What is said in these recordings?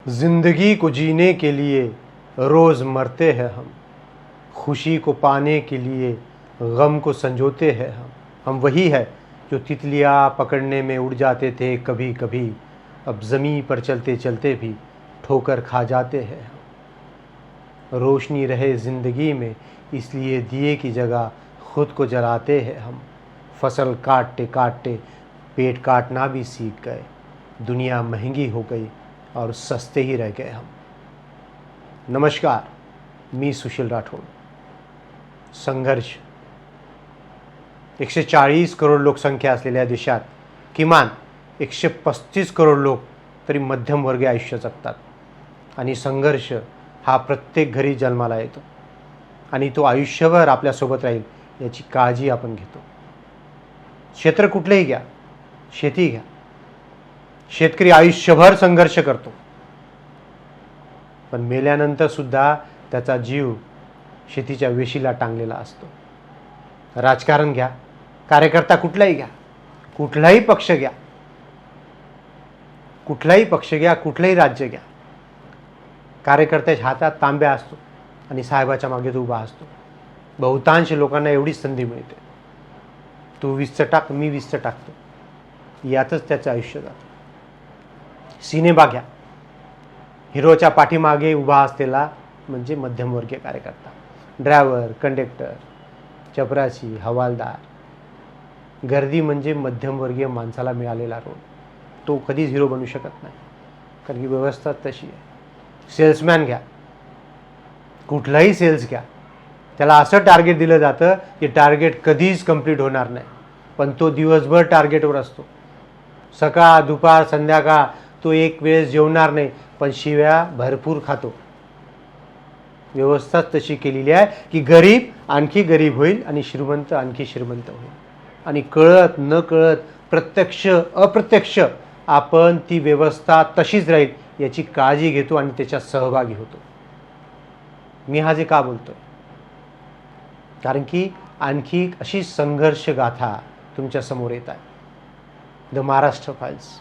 जिंदगी को जीने के लिए रोज़ मरते हैं हम, खुशी को पाने के लिए गम को संजोते हैं हम वही है जो तितलियाँ पकड़ने में उड़ जाते थे कभी कभी, अब ज़मीं पर चलते चलते भी ठोकर खा जाते हैं हम। रोशनी रहे ज़िंदगी में इसलिए दिए की जगह खुद को जलाते हैं हम। फसल काटते काटते पेट काटना भी सीख गए, दुनिया महंगी हो गई और सस्ते ही रह गए हम। नमस्कार, मी सुशील राठोड। संघर्ष 140 करोड लोकसंख्या असलेल्या देशात किमान 135 करोड लोक तरी मध्यमवर्गीय आयुष्य जगतात आणि संघर्ष हा प्रत्येक घरी जन्माला येतो आणि तो आयुष्यभर आपल्यासोबत राहील याची काळजी आपण घेतो। क्षेत्र कुठलेही घ्या, शेती घ्या, शेतकरी आयुष्यभर संघर्ष करतो, पण मेल्यानंतर सुद्धा त्याचा जीव शेतीच्या वेशीला टांगलेला असतो। राजकारण घ्या, कार्यकर्ता कुठलाही घ्या, कुठलाही पक्ष घ्या, कुठलंही राज्य घ्या, कार्यकर्त्याच्या हातात तांब्या असतो आणि साहेबाच्या मागे तो उभा असतो। बहुतांश लोकांना एवढीच संधी मिळते, तू 20चं टाक, मी 20चं टाकतो, यातच त्याचं आयुष्य जातं। सिनेमा घ्या, हिरोच्या पाठीमागे उभा असलेला म्हणजे मध्यमवर्गीय कार्यकर्ता, ड्रायव्हर, कंडक्टर, चपरासी, हवालदार, गर्दी म्हणजे मध्यमवर्गीय माणसाला मिळालेला रोल। तो कधीच हिरो बनू शकत नाही, कारण की व्यवस्था तशी आहे। सेल्समॅन घ्या, कुठलाही सेल्स घ्या, त्याला असं टार्गेट दिलं जातं की टार्गेट कधीच कंप्लीट होणार नाही, पण तो दिवसभर टार्गेटवर असतो। सकाळ दुपार संध्याकाळ तो एक वेळेस जेवणार नाही, पण शिव्या भरपूर खातो। व्यवस्था तशी केलेली आहे की गरीब आणखी गरीब होईल आणि श्रीमंत आणखी श्रीमंत होईल, आणि कळत न कळत प्रत्यक्ष अप्रत्यक्ष आपण ती व्यवस्था तशीच राहील याची काळजी घेतो आणि त्याच्यात सहभागी होतो। मी हा जे का बोलतोय, कारण की आणखी अशी संघर्ष गाथा तुमच्या समोर येत आहे। द महाराष्ट्र फाइल्स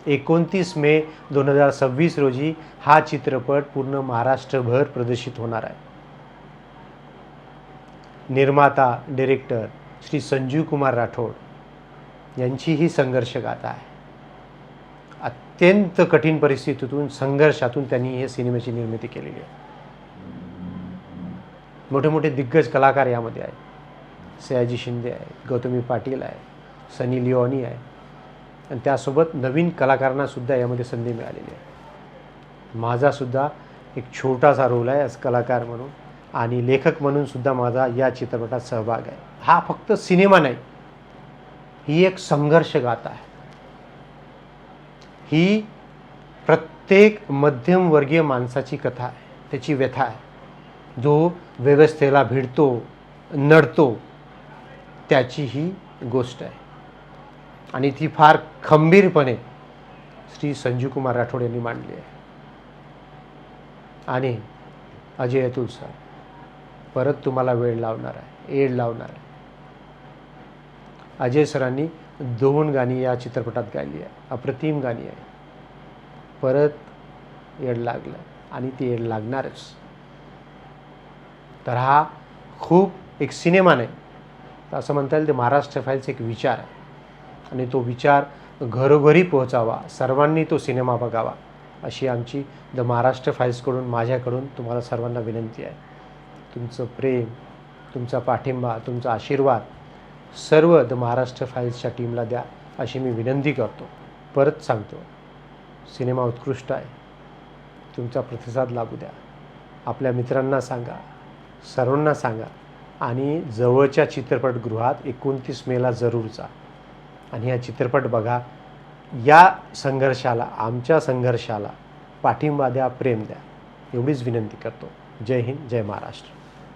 29 मे 2026 रोजी हा चित्रपट पूर्ण महाराष्ट्रभर प्रदर्शित होणार आहे। निर्माता डायरेक्टर श्री संजीव कुमार राठोड यांची ही संघर्ष गाथा आहे। अत्यंत कठीण परिस्थितीतून संघर्षातून त्यांनी हे सिनेमाची निर्मिती केलेली आहे। मोठे मोठे दिग्गज कलाकार यामध्ये आहेत, सयाजी शिंदे आहेत, गौतमी पाटील आहे, सनी लिओनी आहे, आणि त्यासोबत नवीन कलाकारांना सुद्धा यामध्ये संधी मिळालेली आहे। माझा सुद्धा एक छोटासा रोल आहे as कलाकार म्हणून, आणि लेखक म्हणून सुद्धा माझा या चित्रपटात सहभाग आहे। हा फक्त सिनेमा नाही, ही एक संघर्ष गाथा आहे। ही प्रत्येक मध्यमवर्गीय माणसाची कथा आहे, त्याची व्यथा आहे, जो व्यवस्थेला भिडतो, नडतो, त्याची ही गोष्ट आहे। आणि ती फार खंबीरपणे श्री संजीव कुमार राठोड यांनी मांडली आहे। आणि अजय अतुल सर परत तुम्हाला वेळ लावणार आहे, एड लावणार आहे। अजय सरांनी 2 गाणी या चित्रपटात गायली आहे, अप्रतिम गाणी आहे। परत एड लागलं आणि ती एड लागणारच। तर हा खूप एक सिनेमा नाही, तर असं म्हणता येईल ते महाराष्ट्र फाइल्स एक विचार आहे, आणि तो विचार घरोघरी पोहोचावा, सर्वांनी तो सिनेमा बघावा, अशी आमची द महाराष्ट्र फाइल्सकडून, माझ्याकडून तुम्हाला सर्वांना विनंती आहे। तुमचं प्रेम, तुमचा पाठिंबा, तुमचा आशीर्वाद सर्व द महाराष्ट्र फाइल्सच्या टीमला द्या, अशी मी विनंती करतो। परत सांगतो, सिनेमा उत्कृष्ट आहे, तुमचा प्रतिसाद लाभू द्या, आपल्या मित्रांना सांगा, सर्वांना सांगा, आणि जवळच्या चित्रपटगृहात 29 मेला जरूर जा आणि हा चित्रपट बघा। या संघर्षाला, आमच्या संघर्षाला पाठिंबा द्या, प्रेम द्या, एवढीच विनंती करतो। जय हिंद, जय महाराष्ट्र।